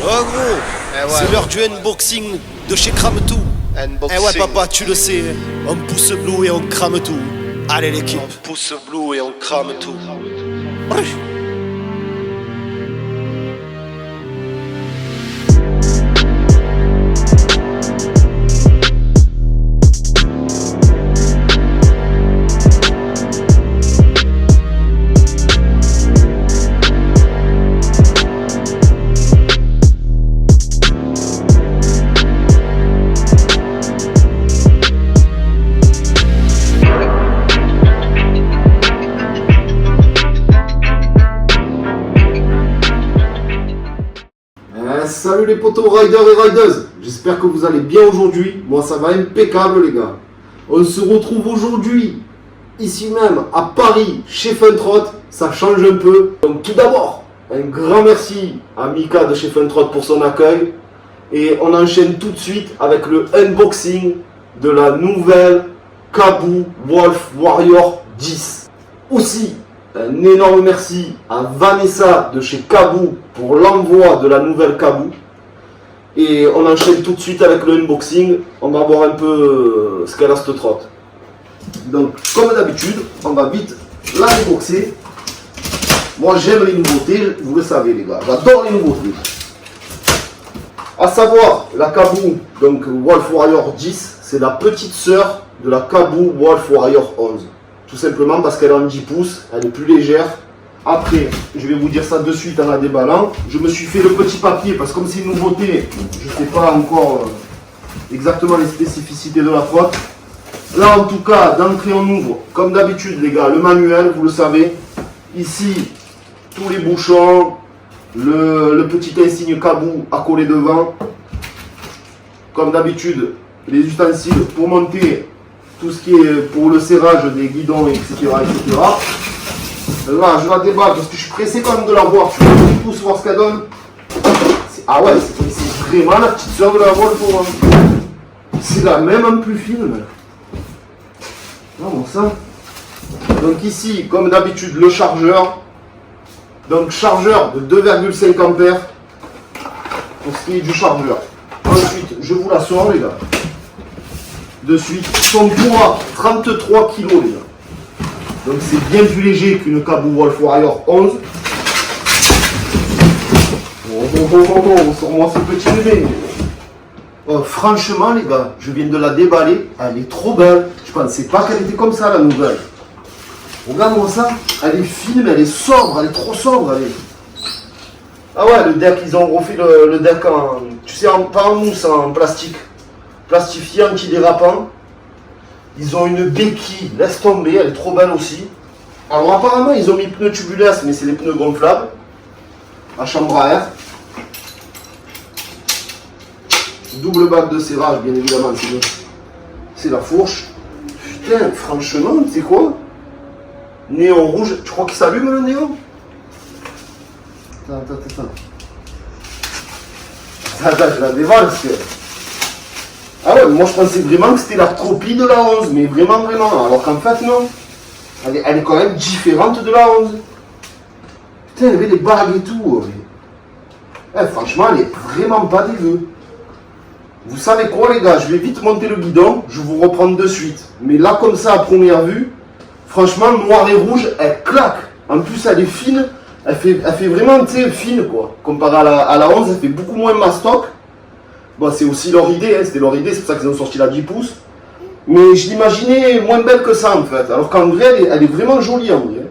Oh gros, c'est l'heure du unboxing de chez Crame Tout. Eh ouais papa, tu le sais, on pousse blue et on crame tout. Allez l'équipe, on pousse blue et on crame tout. Ouais. Salut les potos riders et rideuses, j'espère que vous allez bien aujourd'hui. Moi ça va impeccable les gars. On se retrouve aujourd'hui ici même à Paris chez Funtrot. Ça change un peu. Donc tout d'abord un grand merci à Mika de chez Funtrot pour son accueil. Et on enchaîne tout de suite avec le unboxing de la nouvelle Kabou Wolf Warrior 10. Aussi un énorme merci à Vanessa de chez Kabou pour l'envoi de la nouvelle Kabou. Et on enchaîne tout de suite avec le unboxing. On va voir un peu ce qu'elle a cette trotte. Donc comme d'habitude, on va vite la unboxer. Moi j'aime les nouveautés, vous le savez les gars, j'adore les nouveautés. A savoir, la Kabou, donc Wolf Warrior 10, c'est la petite sœur de la Kabou Wolf Warrior 11. Tout simplement parce qu'elle est en 10 pouces, elle est plus légère. Après, je vais vous dire ça de suite en la déballant. Je me suis fait le petit papier parce que comme c'est une nouveauté, je ne sais pas encore exactement les spécificités de la trotte. Là en tout cas, d'entrée on ouvre, comme d'habitude les gars, le manuel, vous le savez. Ici, tous les bouchons, le petit insigne Kabou à coller devant. Comme d'habitude, les ustensiles pour monter tout ce qui est pour le serrage des guidons, etc. etc. Là, je la déballe parce que je suis pressé quand même de la voir. Tu vois, je pousse voir ce qu'elle donne. Ah ouais, c'est vraiment la petite soeur de la Wolf. C'est la même en plus fine. Ah bon ça. Donc ici, comme d'habitude, le chargeur. Donc chargeur de 2,5 ampères pour ce qui est du chargeur. Ensuite, je vous la sors les gars. De suite, son poids 33 kg les gars. Donc c'est bien plus léger qu'une Kabou Wolf Warrior 11. Sors-moi ce petit bébé. Franchement les gars, je viens de la déballer, elle est trop belle. Je pensais pas qu'elle était comme ça la nouvelle. Regarde-moi ça, elle est fine, mais elle est sobre, elle est trop sobre. Elle est... Ah ouais, le deck, ils ont refait le deck en, tu sais, pas en mousse, en plastique. Plastifié, antidérapant. Ils ont une béquille, laisse tomber, elle est trop belle aussi. Alors apparemment ils ont mis pneus tubuless, mais c'est les pneus gonflables. À chambre à air. Double bac de serrage, bien évidemment, c'est la fourche. Putain, franchement, c'est quoi? Néon rouge, tu crois qu'il s'allume le néon? Attends. Attends, je la dévale parce que... Ah ouais, moi je pensais vraiment que c'était la copie de la 11, mais vraiment, alors qu'en fait non. Elle est quand même différente de la 11. Putain, elle avait des bagues et tout. Franchement, elle est vraiment pas dégueu. Vous savez quoi les gars, je vais vite monter le guidon, je vous reprends de suite. Mais là comme ça à première vue, franchement, noir et rouge, elle claque. En plus, elle est fine, elle fait vraiment, tu sais, fine quoi. Comparé à la 11, elle fait beaucoup moins mastoc. Bon, c'est aussi leur idée, hein, c'était leur idée, c'est pour ça qu'ils ont sorti la 10 pouces. Mais je l'imaginais moins belle que ça en fait. Alors qu'en vrai, elle est vraiment jolie en vrai.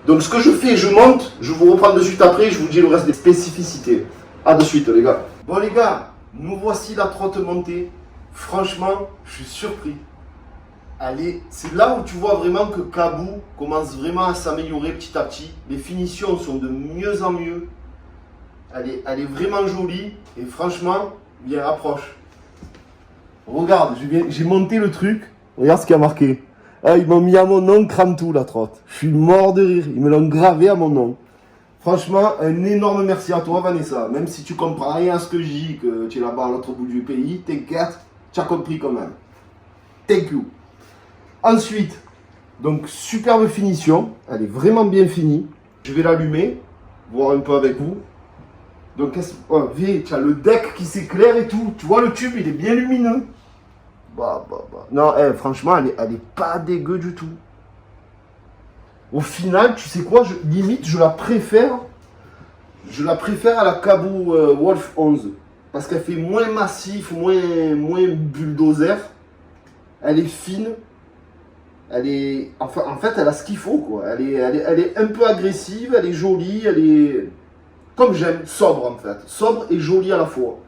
Donc ce que je fais, je monte, je vous reprends de suite après, je vous dis le reste des spécificités. A de suite les gars. Bon les gars, nous voici la trotte montée. Franchement, je suis surpris. C'est là où tu vois vraiment que Kabou commence vraiment à s'améliorer petit à petit. Les finitions sont de mieux en mieux. Elle est vraiment jolie et franchement, bien approche. Regarde, j'ai monté le truc. Regarde ce qu'il y a marqué. Ah, ils m'ont mis à mon nom Crame Tout la trotte. Je suis mort de rire. Ils me l'ont gravé à mon nom. Franchement, un énorme merci à toi Vanessa. Même si tu comprends rien à ce que je dis, que tu es là-bas à l'autre bout du pays, t'inquiète, tu as compris quand même. Thank you. Ensuite, donc superbe finition. Elle est vraiment bien finie. Je vais l'allumer, voir un peu avec vous. Donc, tu as le deck qui s'éclaire et tout. Tu vois, le tube, il est bien lumineux. Non, franchement, elle est pas dégueu du tout. Au final, tu sais quoi, limite, je la préfère à la Caboo Wolf 11. Parce qu'elle fait moins massif, moins bulldozer. Elle est fine. En fait, elle a ce qu'il faut, quoi. Elle est un peu agressive, elle est jolie, elle est... Comme j'aime, sobre en fait. Sobre et jolie à la fois.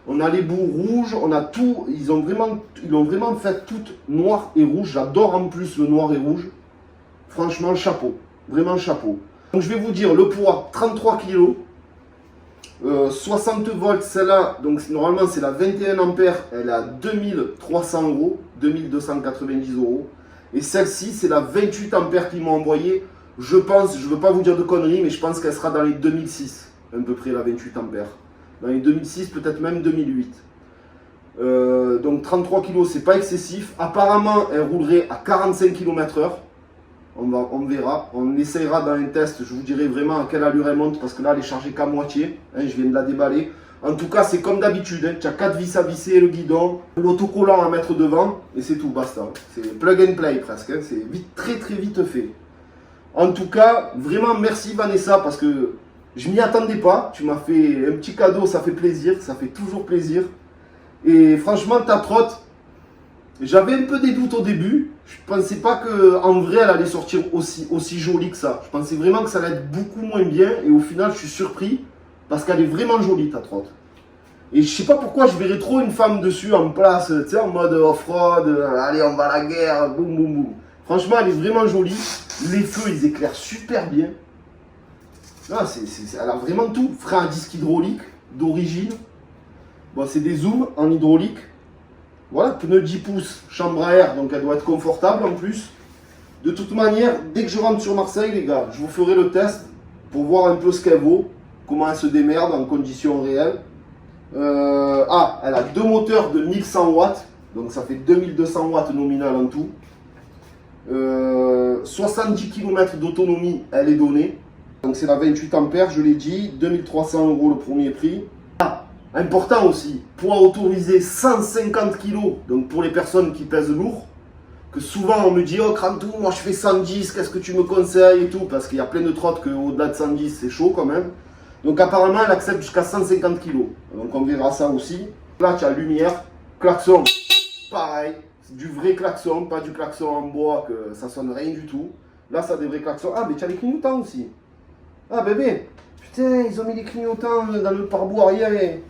On a les bouts rouges, on a tout. Ils ont vraiment fait tout noir et rouge. J'adore en plus le noir et rouge. Franchement, chapeau. Vraiment chapeau. Donc je vais vous dire le poids, 33 kg. 60 volts, celle-là. Donc normalement c'est la 21 ampères. Elle est à 2300 €. 2290 €. Et celle-ci, c'est la 28 ampères qu'ils m'ont envoyé. Je pense, je ne veux pas vous dire de conneries, mais je pense qu'elle sera dans les 2006. À peu près la 28 ampères. Dans les 2006, peut-être même 2008. Donc 33 kg, c'est pas excessif. Apparemment, elle roulerait à 45 km/h. On verra. On essayera dans un test. Je vous dirai vraiment à quelle allure elle monte. Parce que là, elle est chargée qu'à moitié. Hein, je viens de la déballer. En tout cas, c'est comme d'habitude. Hein. Tu as 4 vis à visser, le guidon, l'autocollant à mettre devant. Et c'est tout, basta. C'est plug and play presque. Hein. C'est très très vite fait. En tout cas, vraiment merci Vanessa. Parce que je m'y attendais pas. Tu m'as fait un petit cadeau. Ça fait plaisir. Ça fait toujours plaisir. Et franchement, ta trotte, j'avais un peu des doutes au début. Je pensais pas qu'en vrai, elle allait sortir aussi jolie que ça. Je pensais vraiment que ça allait être beaucoup moins bien. Et au final, je suis surpris. Parce qu'elle est vraiment jolie, ta trotte. Et je sais pas pourquoi je verrais trop une femme dessus en place, tu sais, en mode off-road. Allez, on va à la guerre, boum, boum, boum. Franchement, elle est vraiment jolie. Les feux, ils éclairent super bien. Là, elle a vraiment tout. Frein à disque hydraulique, d'origine. Bon, c'est des zooms en hydraulique. Voilà, pneu 10 pouces, chambre à air, donc elle doit être confortable en plus. De toute manière, dès que je rentre sur Marseille, les gars, je vous ferai le test pour voir un peu ce qu'elle vaut. Comment elle se démerde en conditions réelles. Elle a deux moteurs de 1100 watts. Donc ça fait 2200 watts nominal en tout. 70 km d'autonomie, elle est donnée. Donc c'est la 28 ampères, je l'ai dit. 2300 € le premier prix. Important aussi, poids autorisé 150 kg. Donc pour les personnes qui pèsent lourd. Que souvent on me dit, oh Cramtou, moi je fais 110, qu'est-ce que tu me conseilles et tout. Parce qu'il y a plein de trottes qu'au-delà de 110 c'est chaud quand même. Donc apparemment elle accepte jusqu'à 150 kg. Donc on verra ça aussi. Là tu as lumière, klaxon, pareil. C'est du vrai klaxon, pas du klaxon en bois que ça sonne rien du tout. Là ça a des vrais klaxons. Ah mais tu as les clignotants aussi. Ah bébé, putain ils ont mis les clignotants dans le pare-boue arrière et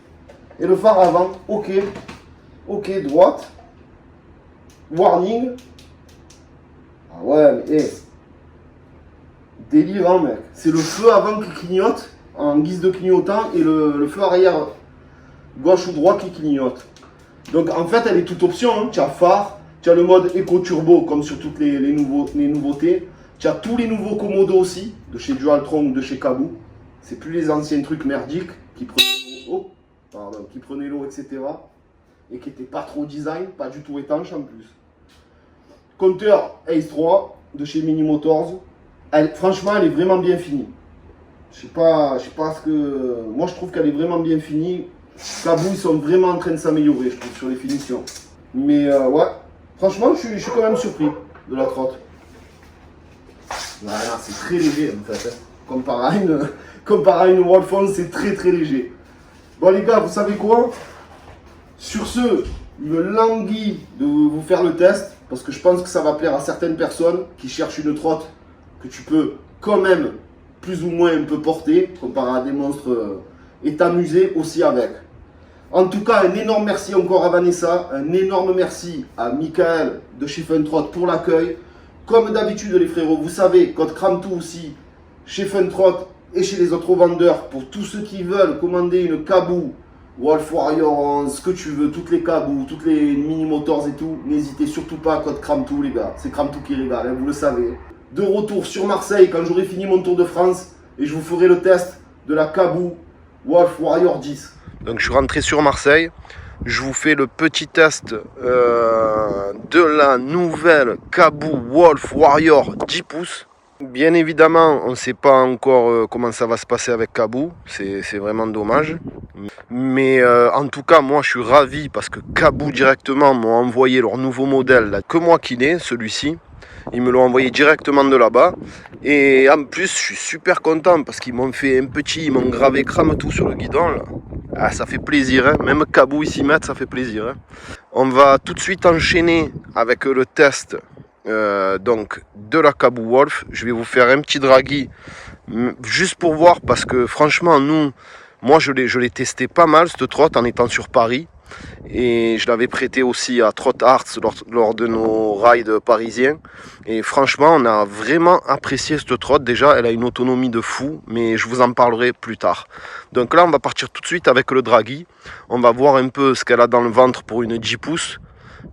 le phare avant. Ok, ok, droite. Warning. Ah ouais mais délirant mec. C'est le feu avant qui clignote en guise de clignotant et le feu arrière gauche ou droit qui clignote. Donc en fait elle est toute option, hein. Tu as phare, tu as le mode Eco Turbo comme sur toutes les nouveautés. Tu as tous les nouveaux Komodo aussi, de chez Dualtron ou de chez Caboo. C'est plus les anciens trucs merdiques qui prenaient l'eau, etc. Et qui n'étaient pas trop design, pas du tout étanche en plus. Compteur Ace 3 de chez Mini Motors. Franchement elle est vraiment bien finie. Je sais pas ce que... Moi je trouve qu'elle est vraiment bien finie. Caboo ils sont vraiment en train de s'améliorer je trouve sur les finitions. Mais ouais, franchement je suis quand même surpris de la trotte. Voilà, c'est très léger en fait. Comparé à une Wolf 11 c'est très très léger. Bon les gars, vous savez quoi? Sur ce, il me languit de vous faire le test. Parce que je pense que ça va plaire à certaines personnes qui cherchent une trotte que tu peux quand même plus ou moins un peu porter, comparé à des monstres, et t'amuser aussi avec. En tout cas, un énorme merci encore à Vanessa, un énorme merci à Michael de chez Funtrot pour l'accueil. Comme d'habitude les frérots, vous savez, code Cramtou aussi, chez Funtrot et chez les autres vendeurs, pour tous ceux qui veulent commander une Caboo, Wolf Warrior 11, ce que tu veux, toutes les Caboo, toutes les Mini Motors et tout, n'hésitez surtout pas à code Cramtou les gars, c'est Cramtou qui régale, hein, vous le savez. De retour sur Marseille quand j'aurai fini mon tour de France et je vous ferai le test de la Caboo Wolf Warrior 10. Donc je suis rentré sur Marseille, je vous fais le petit test de la nouvelle Caboo Wolf Warrior 10 pouces. Bien évidemment, on ne sait pas encore comment ça va se passer avec Cabou, c'est vraiment dommage. Mais en tout cas, moi je suis ravi parce que Cabou directement m'ont envoyé leur nouveau modèle, là, que moi qui l'ai, celui-ci. Ils me l'ont envoyé directement de là-bas. Et en plus, je suis super content parce qu'ils m'ont fait un petit, ils m'ont gravé crame tout sur le guidon là. Ah, ça fait plaisir, hein. Même Cabou ici mettre, ça fait plaisir. Hein. On va tout de suite enchaîner avec le test donc de la Cabou Wolf. Je vais vous faire un petit draghi juste pour voir parce que franchement, moi je l'ai testé pas mal cette trotte en étant sur Paris. Et je l'avais prêté aussi à Trot Arts lors de nos rides parisiens. Et franchement, on a vraiment apprécié cette trotte. Déjà, elle a une autonomie de fou, mais je vous en parlerai plus tard. Donc là, on va partir tout de suite avec le draghi. On va voir un peu ce qu'elle a dans le ventre pour une 10 pouces.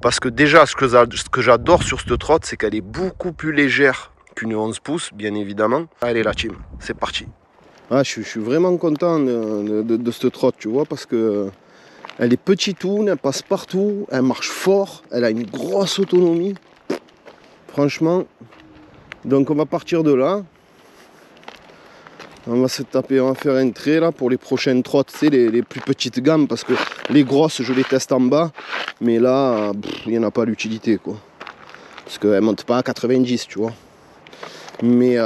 Parce que déjà, ce que j'adore sur cette trotte, c'est qu'elle est beaucoup plus légère qu'une 11 pouces, bien évidemment. Allez la team, c'est parti. Ah, je suis vraiment content de cette trotte, tu vois, parce que... Elle est petitoune, elle passe partout, elle marche fort, elle a une grosse autonomie. Franchement, donc on va partir de là. On va se taper, on va faire un trait là pour les prochaines trottes, c'est les plus petites gammes parce que les grosses je les teste en bas, mais là il n'y en a pas d'utilité quoi. Parce qu'elles ne montent pas à 90, tu vois. Mais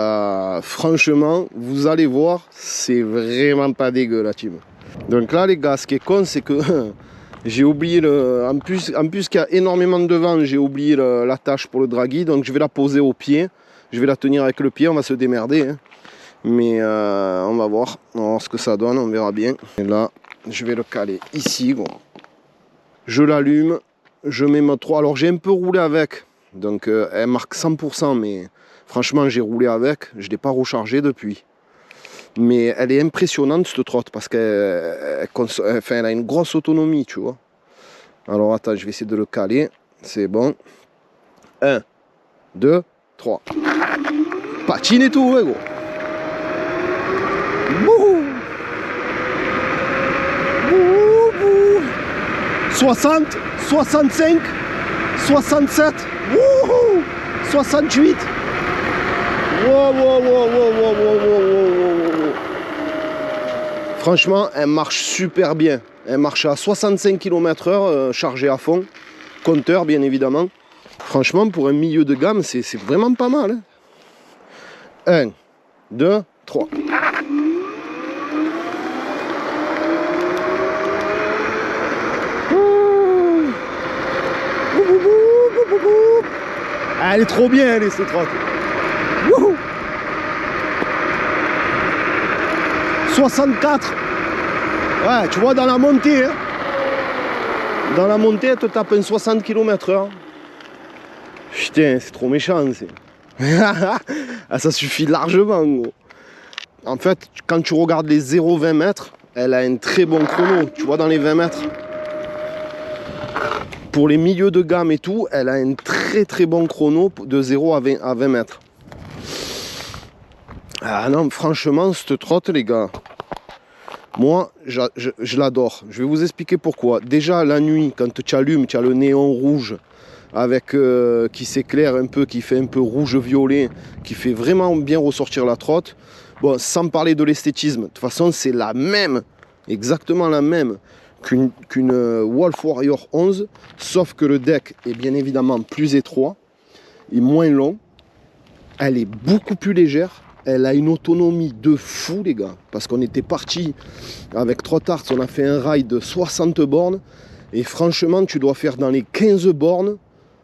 franchement, vous allez voir, c'est vraiment pas dégueu la team. Donc là les gars, ce qui est con c'est que j'ai oublié en plus qu'il y a énormément de vent, j'ai oublié l'attache pour le draghi, donc je vais la poser au pied, je vais la tenir avec le pied, on va se démerder, hein. Mais on va voir ce que ça donne, on verra bien. Et là je vais le caler ici, bon. Je l'allume, je mets ma 3, alors j'ai un peu roulé avec, donc elle marque 100%, mais franchement j'ai roulé avec, je ne l'ai pas rechargé depuis. Mais elle est impressionnante cette trotte parce qu'elle a une grosse autonomie, tu vois. Alors attends, je vais essayer de le caler. C'est bon. 1, 2, 3. Patine et tout, ouais, gros. Bouh. Bouh, bouh. 60, 65, 67, wouhou, 68. Wow. Franchement, elle marche super bien. Elle marche à 65 km/h, chargée à fond. Compteur, bien évidemment. Franchement, pour un milieu de gamme, c'est vraiment pas mal. Hein. 1, 2, 3. Elle est trop bien, elle est cette trotte. 64. Ouais, tu vois, dans la montée, hein. Dans la montée, elle te tape un 60 km/h. Putain, c'est trop méchant. Ah, ça suffit largement, gros. En fait, quand tu regardes les 0,20 mètres, elle a un très bon chrono. Tu vois, dans les 20 mètres. Pour les milieux de gamme et tout, elle a un très bon chrono de 0 à 20 mètres. Ah non, franchement, cette trotte, les gars, moi, je l'adore. Je vais vous expliquer pourquoi. Déjà, la nuit, quand tu allumes, tu as le néon rouge avec qui s'éclaire un peu, qui fait un peu rouge-violet, qui fait vraiment bien ressortir la trotte. Bon, sans parler de l'esthétisme, de toute façon, c'est la même, exactement la même qu'une Wolf Warrior 11, sauf que le deck est bien évidemment plus étroit et moins long. Elle est beaucoup plus légère. Elle a une autonomie de fou, les gars. Parce qu'on était parti avec Trot Arts, on a fait un ride de 60 bornes. Et franchement, tu dois faire dans les 15 bornes,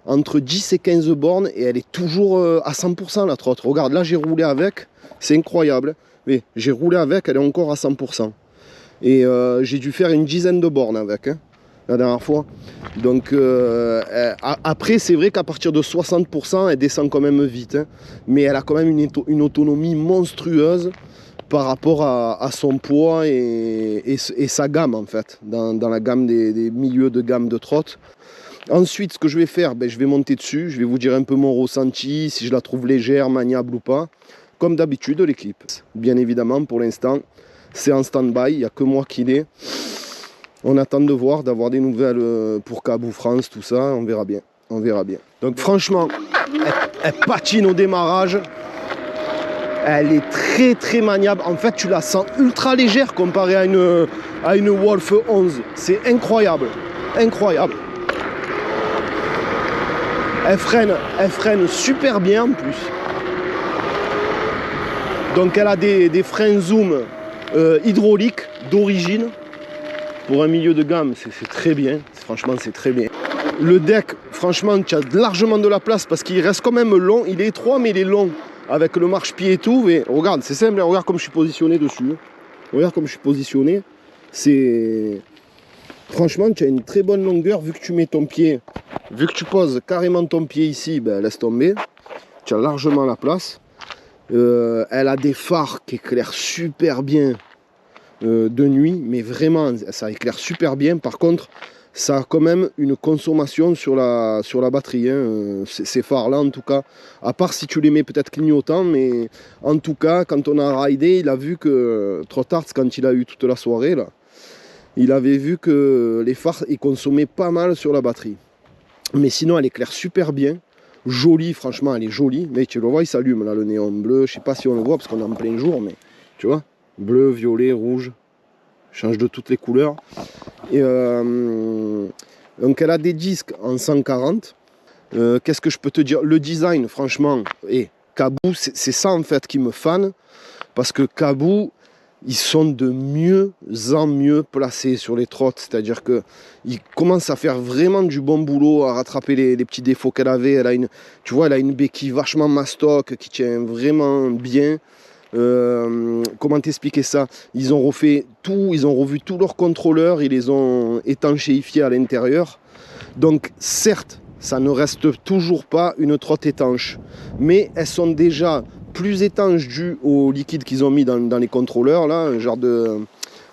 entre 10 et 15 bornes. Et elle est toujours à 100% la trotte. Regarde, là j'ai roulé avec. C'est incroyable. Mais j'ai roulé avec, elle est encore à 100%. Et j'ai dû faire une dizaine de bornes avec, hein, la dernière fois. Donc après, c'est vrai qu'à partir de 60%, elle descend quand même vite, hein, mais elle a quand même une autonomie monstrueuse par rapport à son poids et sa gamme en fait, dans la gamme des milieux de gamme de trotte. Ensuite, ce que je vais faire, je vais monter dessus, je vais vous dire un peu mon ressenti, si je la trouve légère, maniable ou pas. Comme d'habitude, l'équipe. Bien évidemment, pour l'instant, c'est en stand-by, il n'y a que moi qui l'ai. On attend de voir, d'avoir des nouvelles pour Cabou France, tout ça, on verra bien. On verra bien. Donc franchement, elle patine au démarrage. Elle est très très maniable. En fait, tu la sens ultra légère comparée à une Wolf 11. C'est incroyable. Incroyable. Elle freine super bien en plus. Donc elle a des freins zoom hydrauliques d'origine. Pour un milieu de gamme, c'est très bien. Franchement, c'est très bien. Le deck, franchement, tu as largement de la place parce qu'il reste quand même long. Il est étroit, mais il est long. Avec le marche-pied et tout. Mais regarde, c'est simple. Regarde comme je suis positionné dessus. Regarde comme je suis positionné. C'est... Franchement, tu as une très bonne longueur vu que tu mets ton pied. Vu que tu poses carrément ton pied ici, ben, laisse tomber. Tu as largement la place. Elle a des phares qui éclairent super bien de nuit. Mais vraiment, ça éclaire super bien. Par contre, ça a quand même une consommation sur la batterie. Hein. Ces phares-là, en tout cas. À part si tu les mets peut-être clignotants. Mais en tout cas, quand on a ridé, il a vu que Trottart, quand il a eu toute la soirée, là, il avait vu que les phares, ils consommaient pas mal sur la batterie. Mais sinon, elle éclaire super bien. Jolie, franchement, elle est jolie. Mais tu le vois, il s'allume là, le néon bleu. Je sais pas si on le voit parce qu'on est en plein jour, mais tu vois, bleu, violet, rouge. Change de toutes les couleurs. Et donc, elle a des disques en 140. Qu'est-ce que je peux te dire? Le design, franchement, et Caboo, c'est ça en fait qui me fane. Parce que Caboo, ils sont de mieux en mieux placés sur les trottes. C'est-à-dire qu'ils commencent à faire vraiment du bon boulot, à rattraper les petits défauts qu'elle avait. Tu vois, elle a une béquille vachement mastoc qui tient vraiment bien. Comment t'expliquer ça? Ils ont refait tout, ils ont revu tous leurs contrôleurs, ils les ont étanchéifiés à l'intérieur. Donc certes, ça ne reste toujours pas une trotte étanche. Mais elles sont déjà plus étanches dû au liquide qu'ils ont mis dans les contrôleurs, là, un genre de...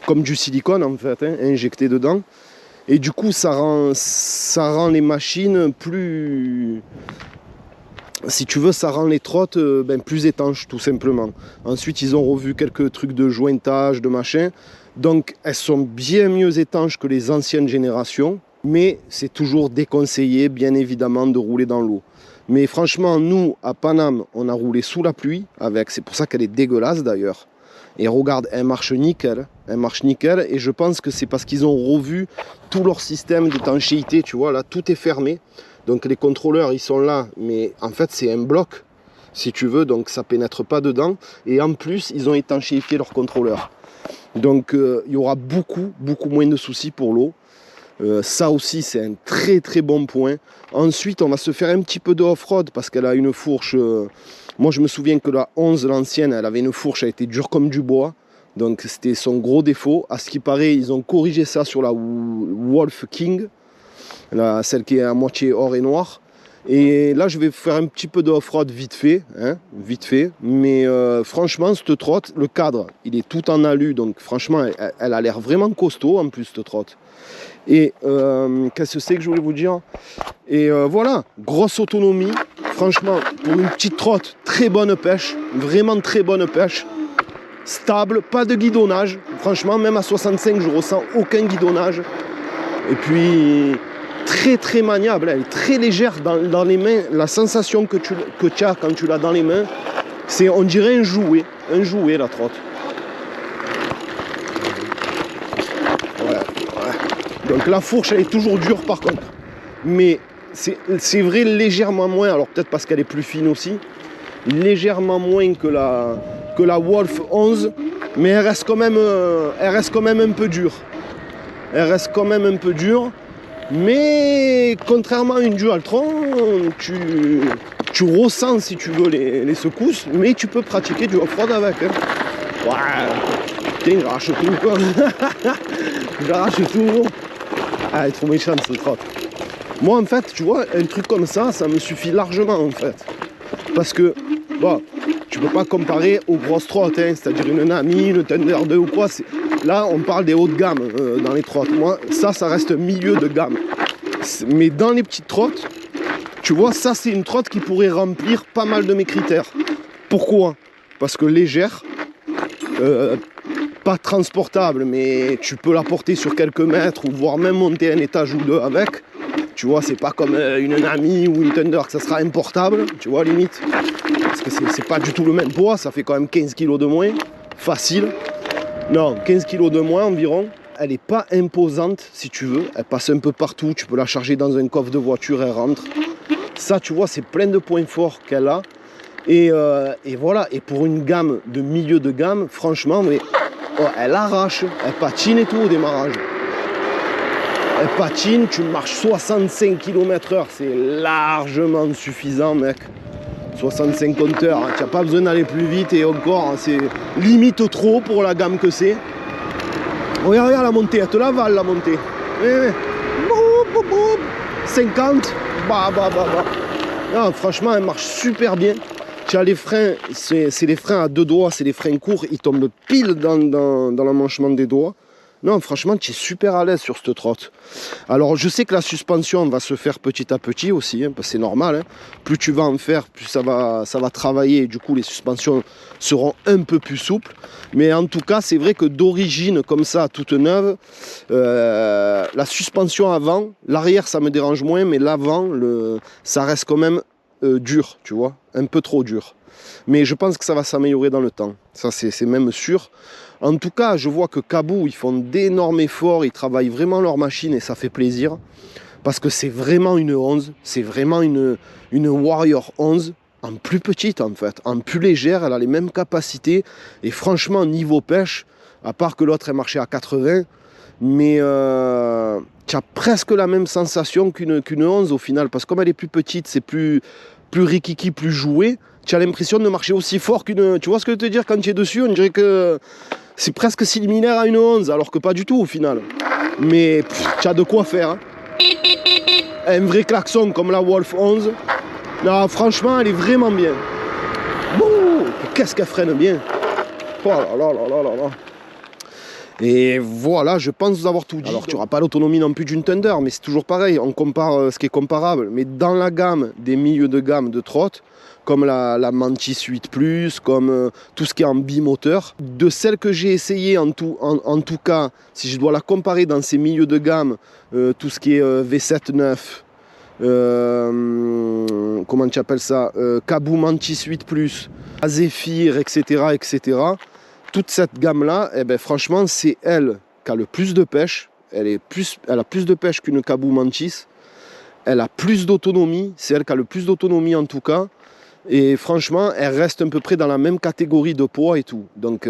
comme du silicone en fait, hein, injecté dedans. Et du coup, ça rend les machines plus... Si tu veux, ça rend les trottes plus étanches, tout simplement. Ensuite, ils ont revu quelques trucs de jointage, de machin. Donc, elles sont bien mieux étanches que les anciennes générations. Mais c'est toujours déconseillé, bien évidemment, de rouler dans l'eau. Mais franchement, nous, à Paname, on a roulé sous la pluie avec. C'est pour ça qu'elle est dégueulasse d'ailleurs. Et regarde, elle marche nickel. Elle marche nickel. Et je pense que c'est parce qu'ils ont revu tout leur système d'étanchéité. Tu vois, là, tout est fermé. Donc les contrôleurs, ils sont là. Mais en fait, c'est un bloc, si tu veux. Donc ça ne pénètre pas dedans. Et en plus, ils ont étanchéifié leurs contrôleurs. Donc il y aura beaucoup moins de soucis pour l'eau. Ça aussi, c'est un très très bon point. Ensuite, on va se faire un petit peu de off-road parce qu'elle a une fourche. Moi, je me souviens que la 11, l'ancienne, elle avait une fourche, elle était dure comme du bois. Donc, c'était son gros défaut. À ce qui paraît, ils ont corrigé ça sur la Wolf King, celle qui est à moitié or et noir. Et là, je vais faire un petit peu de off-road vite fait. Hein, vite fait. Mais franchement, cette trotte, le cadre, il est tout en alu. Donc, franchement, elle a l'air vraiment costaud en plus, cette trotte. Et qu'est-ce que c'est que je voulais vous dire? Et voilà, grosse autonomie. Franchement, pour une petite trotte, très bonne pêche. Vraiment très bonne pêche. Stable, pas de guidonnage. Franchement, même à 65, je ressens aucun guidonnage. Et puis, très très maniable. Elle est très légère dans les mains. La sensation que tu as quand tu l'as dans les mains, c'est, on dirait un jouet. Un jouet, la trotte. Donc la fourche, elle est toujours dure par contre. Mais c'est vrai légèrement moins, alors peut-être parce qu'elle est plus fine aussi, légèrement moins que la Wolf 11, mais elle reste quand même un peu dure. Elle reste quand même un peu dure, mais contrairement à une Dualtron, tu ressens si tu veux les secousses, mais tu peux pratiquer du off-road avec. Hein. Ouais. Putain, j'arrache tout quoi. J'arrache tout. Ah, elle est trop méchante cette trotte. Moi en fait, tu vois, un truc comme ça, ça me suffit largement en fait. Parce que, bon, tu peux pas comparer aux grosses trottes, hein, c'est-à-dire une Nami, une Thunder 2 ou quoi. Là, on parle des hauts de gamme dans les trottes. Moi, ça reste milieu de gamme. Mais dans les petites trottes, tu vois, ça c'est une trotte qui pourrait remplir pas mal de mes critères. Pourquoi? Parce que légère, pas transportable, mais tu peux la porter sur quelques mètres ou voire même monter un étage ou deux avec. Tu vois, c'est pas comme une Nami ou une Thunder que ça sera importable, tu vois, limite. parce que c'est pas du tout le même poids, ça fait quand même 15 kg de moins, facile. Non, 15 kg de moins environ. Elle n'est pas imposante si tu veux, elle passe un peu partout, tu peux la charger dans un coffre de voiture, elle rentre. Ça tu vois, c'est plein de points forts qu'elle a. Et voilà, et pour une gamme de milieu de gamme, franchement, mais, oh, elle arrache, elle patine et tout au démarrage. Elle patine, tu marches 65 km/h, c'est largement suffisant mec. 65 compteurs, hein, tu n'as pas besoin d'aller plus vite et encore, hein, c'est limite trop pour la gamme que c'est. Regarde, regarde la montée, elle te la vale la montée. 50, non, franchement, elle marche super bien. Tu as les freins, c'est les freins à deux doigts, c'est les freins courts, ils tombent pile dans l'emmanchement des doigts. Non, franchement, tu es super à l'aise sur cette trotte. Alors, je sais que la suspension va se faire petit à petit aussi, hein, parce que c'est normal. Hein. Plus tu vas en faire, plus ça va travailler. Et du coup, les suspensions seront un peu plus souples. Mais en tout cas, c'est vrai que d'origine, comme ça, toute neuve, la suspension avant, l'arrière, ça me dérange moins, mais l'avant, ça reste quand même dur, tu vois, un peu trop dur. Mais je pense que ça va s'améliorer dans le temps. Ça, c'est même sûr. En tout cas, je vois que Caboo, ils font d'énormes efforts, ils travaillent vraiment leur machine et ça fait plaisir. Parce que c'est vraiment une 11, c'est vraiment une Warrior 11, en plus petite en fait, en plus légère, elle a les mêmes capacités. Et franchement, niveau pêche, à part que l'autre est marché à 80, mais tu as presque la même sensation qu'une 11 au final. Parce que comme elle est plus petite, c'est plus rikiki, plus joué. Tu as l'impression de marcher aussi fort qu'une... Tu vois ce que je veux te dire quand tu es dessus? On dirait que c'est presque similaire à une 11, alors que pas du tout au final. Mais tu as de quoi faire. Hein. Un vrai klaxon comme la Wolf 11. Non, franchement, elle est vraiment bien. Qu'est-ce qu'elle freine bien. Oh là là là là là là. Et voilà, je pense vous avoir tout dit. Alors tu n'auras pas l'autonomie non plus d'une Thunder, mais c'est toujours pareil, on compare ce qui est comparable. Mais dans la gamme des milieux de gamme de trotte, comme la Mantis 8+, comme tout ce qui est en bimoteur, de celles que j'ai essayé en tout cas, si je dois la comparer dans ces milieux de gamme, tout ce qui est V7 9, comment tu appelles ça, Caboo Mantis 8+, Zephyr, etc., toute cette gamme-là, eh ben, franchement, c'est elle qui a le plus de pêche. Elle a plus de pêche qu'une Caboo Mantis. Elle a plus d'autonomie. C'est elle qui a le plus d'autonomie en tout cas. Et franchement, elle reste à peu près dans la même catégorie de poids et tout. Donc,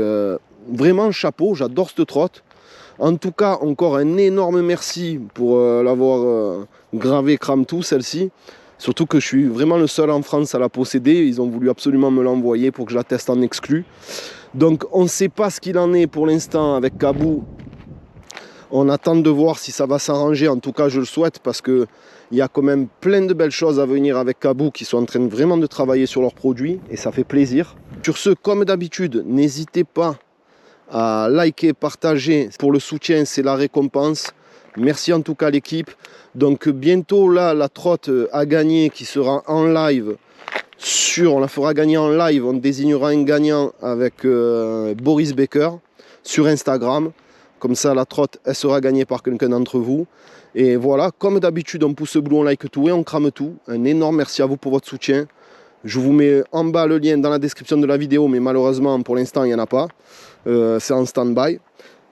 vraiment, chapeau. J'adore cette trotte. En tout cas, encore un énorme merci pour l'avoir gravé Kramtoe, celle-ci. Surtout que je suis vraiment le seul en France à la posséder. Ils ont voulu absolument me l'envoyer pour que je la teste en exclu. Donc on ne sait pas ce qu'il en est pour l'instant avec Caboo. On attend de voir si ça va s'arranger. En tout cas, je le souhaite parce qu'il y a quand même plein de belles choses à venir avec Caboo qui sont en train vraiment de travailler sur leurs produits et ça fait plaisir. Sur ce, comme d'habitude, n'hésitez pas à liker, partager. Pour le soutien, c'est la récompense. Merci en tout cas l'équipe. Donc bientôt là, la trotte à gagner qui sera en live. On la fera gagner en live, on désignera un gagnant avec Boris Baker sur Instagram. Comme ça, la trotte, elle sera gagnée par quelqu'un d'entre vous. Et voilà, comme d'habitude, on pouce bleu, on like tout et on crame tout. Un énorme merci à vous pour votre soutien. Je vous mets en bas le lien dans la description de la vidéo, mais malheureusement, pour l'instant, il n'y en a pas. C'est en stand-by.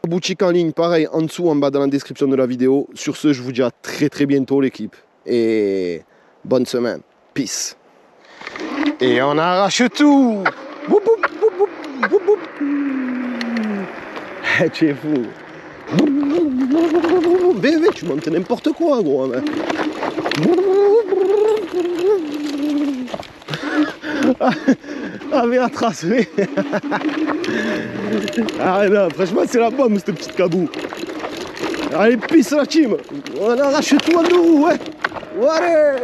Boutique en ligne, pareil, en dessous, en bas dans la description de la vidéo. Sur ce, je vous dis à très très bientôt, l'équipe. Et bonne semaine. Peace. Et on arrache tout. Boup, boup, boup, boup, boup, boup. Tu es fou. Bébé, tu montes n'importe quoi, gros. Mec. Ah, mais la trace, oui. Ah non, franchement, c'est la bombe, cette petite Caboo. Allez, pisse la team. On arrache tout en deux roues, ouais. Allez.